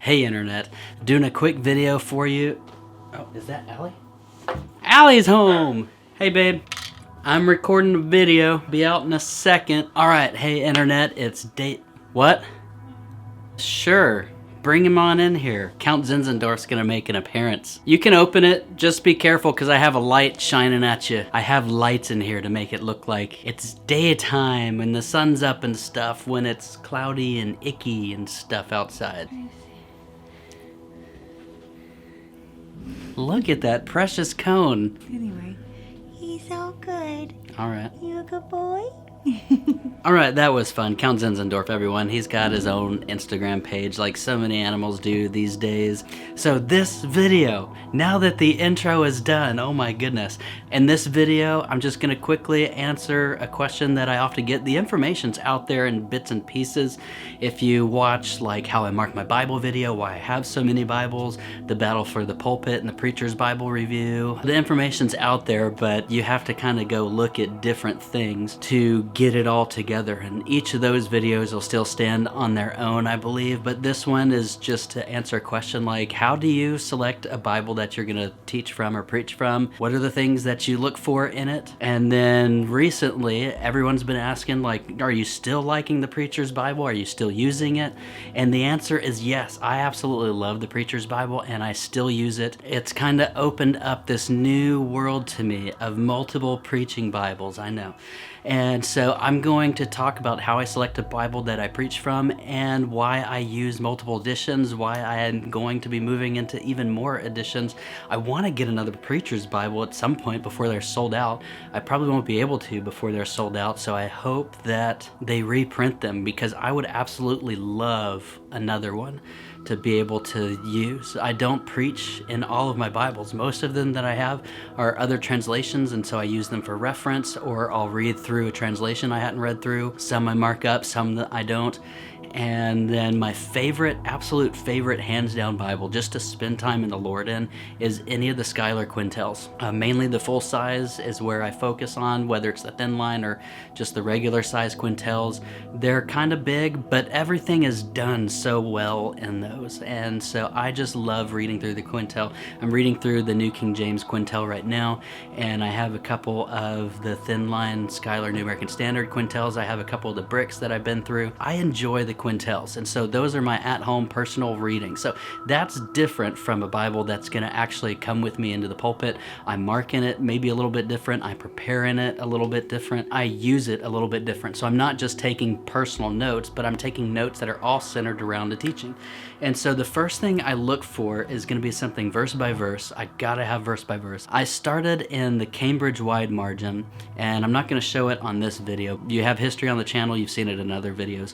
Hey Internet, doing a quick video for you. Oh, is that Allie? Allie's home! Hey babe. I'm recording a video, be out in a second. Alright, hey Internet, it's date... What? Sure, bring him on in here. Count Zinzendorf's gonna make an appearance. You can open it, just be careful because I have a light shining at you. I have lights in here to make it look like it's daytime when the sun's up and stuff, when it's cloudy and icky and stuff outside. Look at that precious cone. Anyway, he's so good. Alright. You a good boy? Alright, that was fun. Count Zinzendorf, everyone. He's got his own Instagram page like so many animals do these days. So this video, now that the intro is done, oh my goodness. In this video, I'm just going to quickly answer a question that I often get. The information's out there in bits and pieces. If you watch like How I Mark My Bible video, why I have so many Bibles, the Battle for the Pulpit and the Preacher's Bible Review, the information's out there, but you have to kind of go look at different things to get it all together, and each of those videos will still stand on their own, I believe, but this one is just to answer a question like, how do you select a Bible that you're going to teach from or preach from? What are the things that you look for in it? And then recently, everyone's been asking like, are you still liking the Preacher's Bible? Are you still using it? And the answer is yes, I absolutely love the Preacher's Bible and I still use it. It's kind of opened up this new world to me of multiple preaching Bibles, I know. And so I'm going to talk about how I select a Bible that I preach from and why I use multiple editions, why I am going to be moving into even more editions. I want to get another Preacher's Bible at some point before they're sold out. I probably won't be able to before they're sold out, so I hope that they reprint them because I would absolutely love another one to be able to use. I don't preach in all of my Bibles. Most of them that I have are other translations, and so I use them for reference, or I'll read through a translation I hadn't read through. Some I mark up, some that I don't. And then my favorite, absolute favorite, hands down Bible, just to spend time in the Lord in, is any of the Schuyler Quintels. Mainly the full size is where I focus on, whether it's the thin line or just the regular size Quintels. They're kind of big, but everything is done so well in those. And so I just love reading through the Quintel. I'm reading through the New King James Quintel right now, and I have a couple of the thin line Schuyler New American Standard Quintels. I have a couple of the bricks that I've been through. I enjoy the Quintels, and so those are my at-home personal reading. So that's different from a Bible that's going to actually come with me into the pulpit. I mark in it maybe a little bit different. I prepare in it a little bit different. I use it a little bit different. So I'm not just taking personal notes, but I'm taking notes that are all centered around the teaching. And so the first thing I look for is going to be something verse by verse. I gotta have verse by verse. I started in the Cambridge Wide Margin, and I'm not going to show it on this video. You have history on the channel. You've seen it in other videos.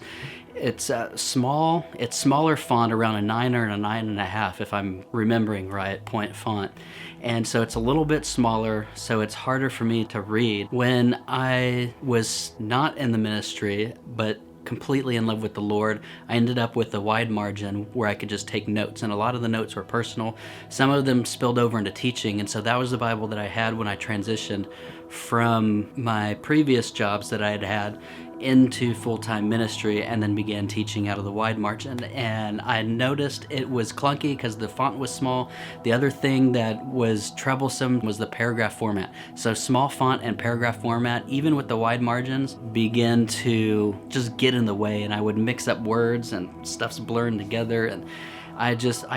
It's small. It's smaller font, around a 9 or a 9.5, if I'm remembering right, point font. And so it's a little bit smaller, so it's harder for me to read. When I was not in the ministry, but completely in love with the Lord, I ended up with a wide margin where I could just take notes, and a lot of the notes were personal. Some of them spilled over into teaching, and so that was the Bible that I had when I transitioned from my previous jobs that I had had into full-time ministry and then began teaching out of the wide margin. And I noticed it was clunky because the font was small. The other thing that was troublesome was the paragraph format. So small font and paragraph format, even with the wide margins, began to just get in the way, and I would mix up words and stuff's blurring together, and I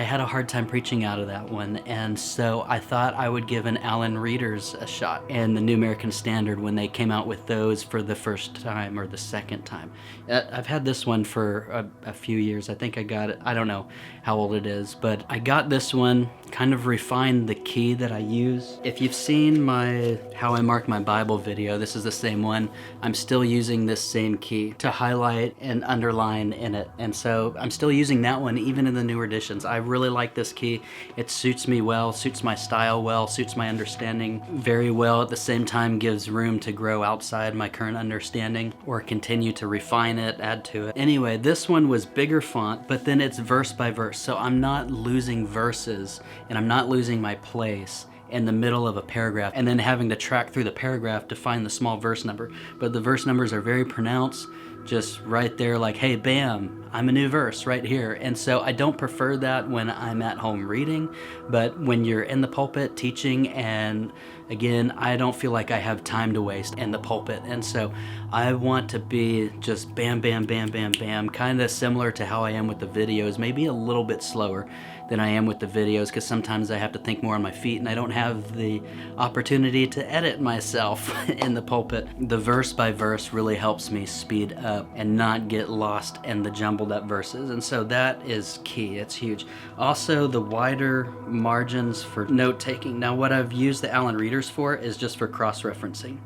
had a hard time preaching out of that one. And so I thought I would give an Allen Reader's a shot in the New American Standard when they came out with those for the first time or the second time. I've had this one for a few years. I think I got it, I don't know how old it is, but I got this one, kind of refined the key that I use. If you've seen my How I Mark My Bible video, this is the same one. I'm still using this same key to highlight and underline in it. And so I'm still using that one even in the newer editions. I really like this key. It suits me well, suits my style well, suits my understanding very well. At the same time, gives room to grow outside my current understanding or continue to refine it, add to it. Anyway, this one was bigger font, but then it's verse by verse. So I'm not losing verses and I'm not losing my place in the middle of a paragraph and then having to track through the paragraph to find the small verse number. But the verse numbers are very pronounced, just right there, like, hey, bam, I'm a new verse right here. And so I don't prefer that when I'm at home reading, but when you're in the pulpit teaching, and again, I don't feel like I have time to waste in the pulpit. And so I want to be just bam, bam, bam, bam, bam, kind of similar to how I am with the videos, maybe a little bit slower than I am with the videos, because sometimes I have to think more on my feet and I don't have the opportunity to edit myself in the pulpit. The verse by verse really helps me speed up and not get lost in the jumbled up verses, and so that is key. It's huge. Also, the wider margins for note taking. Now, what I've used the Allen Readers for is just for cross-referencing.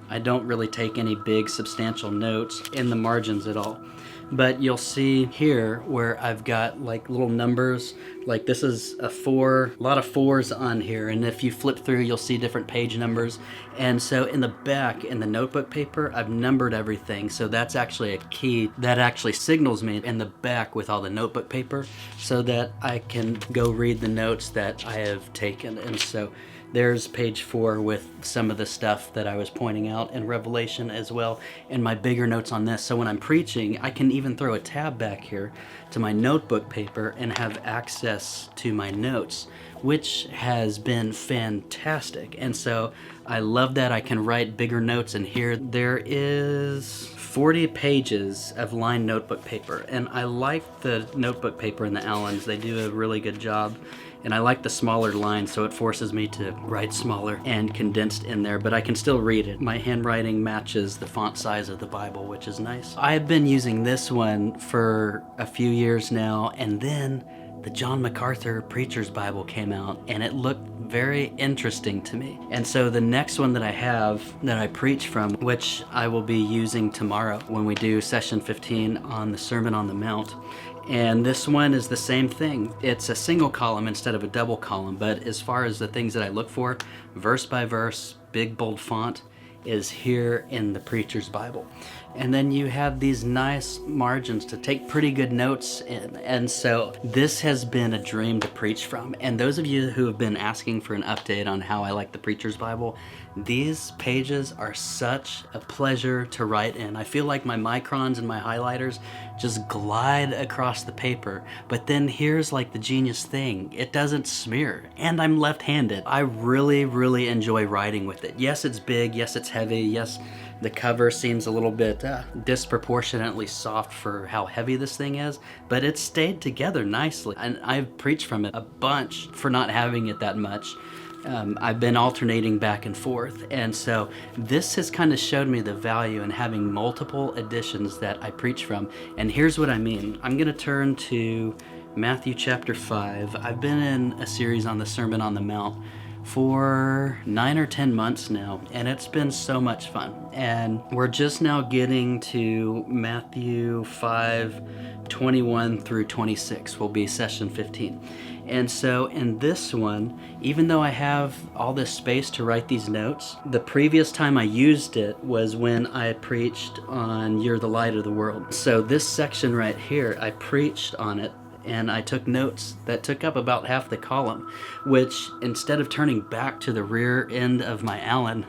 I don't really take any big substantial notes in the margins at all. But you'll see here where I've got like little numbers, like this is a 4, a lot of 4s on here, and if you flip through you'll see different page numbers. And so in the back, in the notebook paper, I've numbered everything, so that's actually a key that actually signals me in the back with all the notebook paper so that I can go read the notes that I have taken. And so there's page 4 with some of the stuff that I was pointing out in Revelation as well, and my bigger notes on this. So when I'm preaching, I can even throw a tab back here to my notebook paper and have access to my notes, which has been fantastic. And so I love that I can write bigger notes in here. There is 40 pages of lined notebook paper, and I like the notebook paper in the Allens. They do a really good job. And I like the smaller lines, so it forces me to write smaller and condensed in there, but I can still read it. My handwriting matches the font size of the Bible, which is nice. I've been using this one for a few years now, and then the John MacArthur Preacher's Bible came out, and it looked very interesting to me. And so the next one that I have that I preach from, which I will be using tomorrow when we do session 15 on the Sermon on the Mount, and this one is the same thing. It's a single column instead of a double column, but as far as the things that I look for, verse by verse, big bold font, is here in the Preacher's Bible. And then you have these nice margins to take pretty good notes in. And so this has been a dream to preach from. And those of you who have been asking for an update on how I like the Preacher's Bible, these pages are such a pleasure to write in. I feel like my microns and my highlighters just glide across the paper. But then here's like the genius thing. It doesn't smear. And I'm left-handed. I really, really enjoy writing with it. Yes, it's big. Yes, it's heavy. Yes, the cover seems a little bit disproportionately soft for how heavy this thing is, but it stayed together nicely. And I've preached from it a bunch for not having it that much. I've been alternating back and forth, and so this has kind of showed me the value in having multiple editions that I preach from. And here's what I mean. I'm going to turn to Matthew chapter 5. I've been in a series on the Sermon on the Mount for 9 or 10 months now, and it's been so much fun. And we're just now getting to Matthew 5:21 through 26 will be session 15. And so in this one, even though I have all this space to write these notes, the previous time I used it was when I preached on You're the Light of the World. So this section right here, I preached on it, and I took notes that took up about half the column, which instead of turning back to the rear end of my Allen,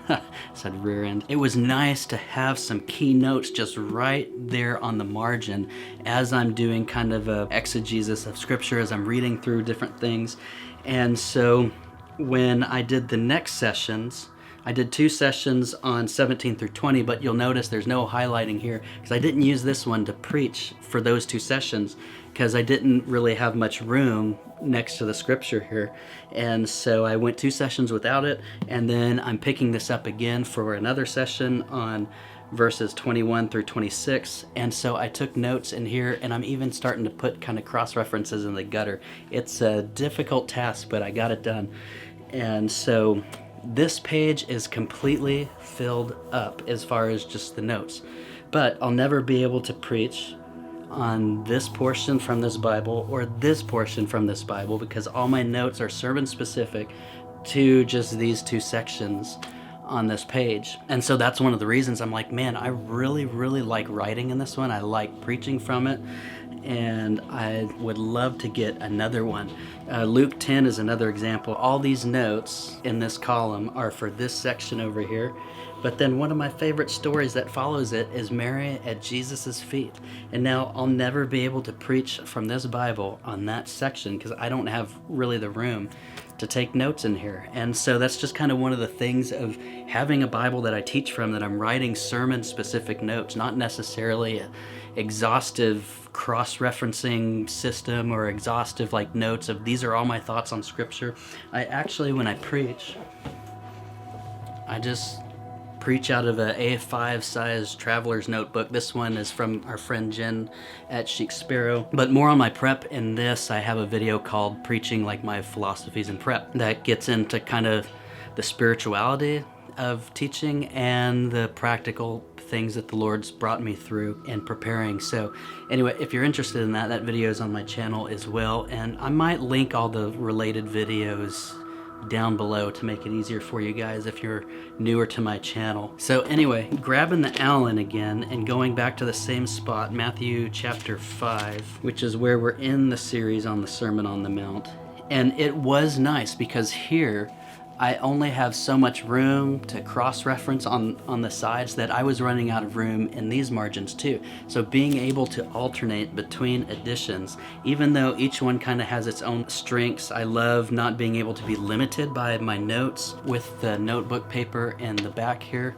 said rear end, it was nice to have some key notes just right there on the margin as I'm doing kind of a exegesis of scripture, as I'm reading through different things. And so when I did the next sessions, I did 2 sessions on 17 through 20, but you'll notice there's no highlighting here because I didn't use this one to preach for those 2 sessions because I didn't really have much room next to the scripture here. And so I went 2 sessions without it, and then I'm picking this up again for another session on verses 21 through 26. And so I took notes in here, and I'm even starting to put kind of cross references in the gutter. It's a difficult task, but I got it done. And so this page is completely filled up as far as just the notes, but I'll never be able to preach on this portion from this Bible or this portion from this Bible because all my notes are sermon specific to just these 2 sections on this page. And so that's one of the reasons I'm like, man, I really, really like writing in this one. I like preaching from it, and I would love to get another one. Luke 10 is another example. All these notes in this column are for this section over here, But then one of my favorite stories that follows it is Mary at Jesus' feet. And now I'll never be able to preach from this Bible on that section because I don't have really the room to take notes in here. And so that's just kind of one of the things of having a Bible that I teach from, that I'm writing sermon specific notes, not necessarily a exhaustive cross-referencing system or exhaustive like notes of these are all my thoughts on scripture. I actually, when I preach, I just preach out of a A5 size traveler's notebook. This one is from our friend Jen at Chic Sparrow. But more on my prep in this, I have a video called Preaching Like My Philosophies in Prep that gets into kind of the spirituality of teaching and the practical things that the Lord's brought me through in preparing. So anyway, if you're interested in that, that video is on my channel as well. And I might link all the related videos down below to make it easier for you guys if you're newer to my channel. So anyway, grabbing the Allen again and going back to the same spot, Matthew chapter 5, which is where we're in the series on the Sermon on the Mount. And it was nice because here I only have so much room to cross-reference on the sides that I was running out of room in these margins too. So being able to alternate between editions, even though each one kind of has its own strengths, I love not being able to be limited by my notes with the notebook paper in the back here,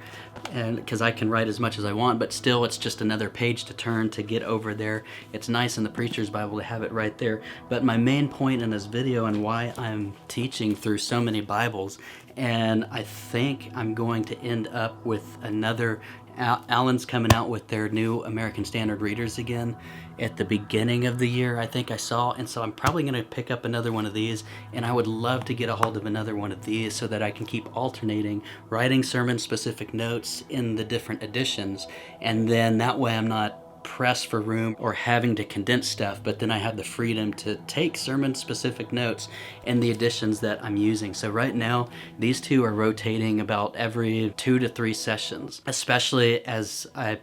and because I can write as much as I want, but still it's just another page to turn to get over there. It's nice in the Preacher's Bible to have it right there. But my main point in this video and why I'm teaching through so many Bibles, and I think I'm going to end up with another, Allen's coming out with their new American Standard Readers again at the beginning of the year, I think I saw, and so I'm probably going to pick up another one of these, and I would love to get a hold of another one of these so that I can keep alternating, writing sermon specific notes in the different editions, and then that way I'm not pressed for room or having to condense stuff, but then I have the freedom to take sermon specific notes in the editions that I'm using. So right now these two are rotating about every 2 to 3 sessions, especially as I'm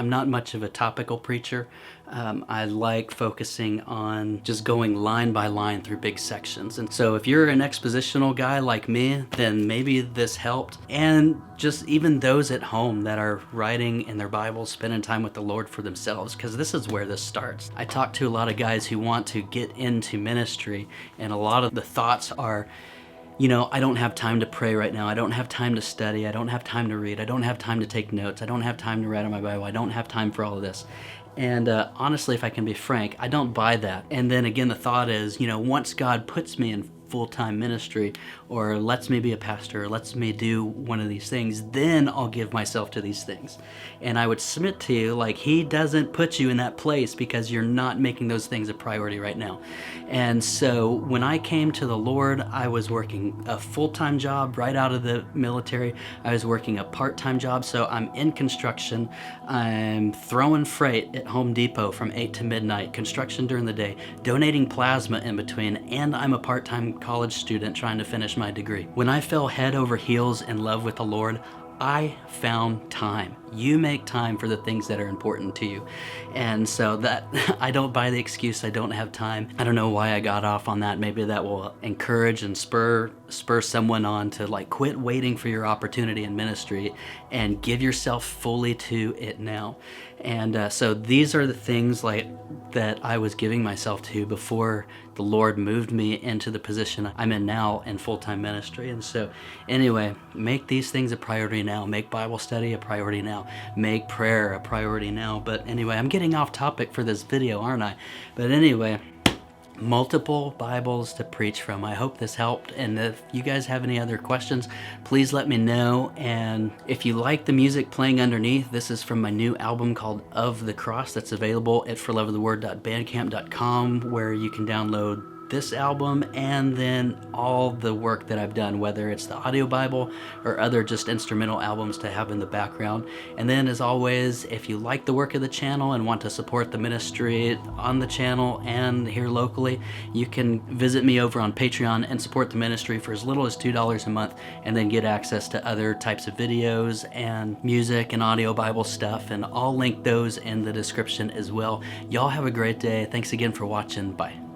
not much of a topical preacher. I like focusing on just going line by line through big sections. And so if you're an expositional guy like me, then maybe this helped. And just even those at home that are writing in their Bibles, spending time with the Lord for themselves, because this is where this starts. I talk to a lot of guys who want to get into ministry, and a lot of the thoughts are, you know, I don't have time to pray right now. I don't have time to study. I don't have time to read. I don't have time to take notes. I don't have time to write on my Bible. I don't have time for all of this. And honestly, if I can be frank, I don't buy that. And then again, the thought is, you know, once God puts me in full-time ministry or lets me be a pastor or lets me do one of these things, then I'll give myself to these things. And I would submit to you, like, he doesn't put you in that place because you're not making those things a priority right now. And so when I came to the Lord, I was working a full-time job right out of the military. I was working a part-time job, so I'm in construction. I'm throwing freight at Home Depot from 8 to midnight, construction during the day, donating plasma in between, and I'm a part-time college student trying to finish my degree. When I fell head over heels in love with the Lord, I found time. You make time for the things that are important to you. And so that I don't buy the excuse I don't have time. I don't know why I got off on that. Maybe that will encourage and spur someone on to like quit waiting for your opportunity in ministry and give yourself fully to it now. And so these are the things like that I was giving myself to before the Lord moved me into the position I'm in now in full-time ministry. And so anyway, make these things a priority now. Make Bible study a priority now. Make prayer a priority now. But anyway, I'm getting off topic for this video, aren't I? But anyway, multiple Bibles to preach from. I hope this helped, and if you guys have any other questions, please let me know. And if you like the music playing underneath, this is from my new album called Of the Cross that's available at forloveoftheword.bandcamp.com, where you can download this album and then all the work that I've done, whether it's the audio Bible or other just instrumental albums to have in the background. And then as always, if you like the work of the channel and want to support the ministry on the channel and here locally, you can visit me over on Patreon and support the ministry for as little as $2 a month, and then get access to other types of videos and music and audio Bible stuff, and I'll link those in the description as well. Y'all have a great day. Thanks again for watching. Bye.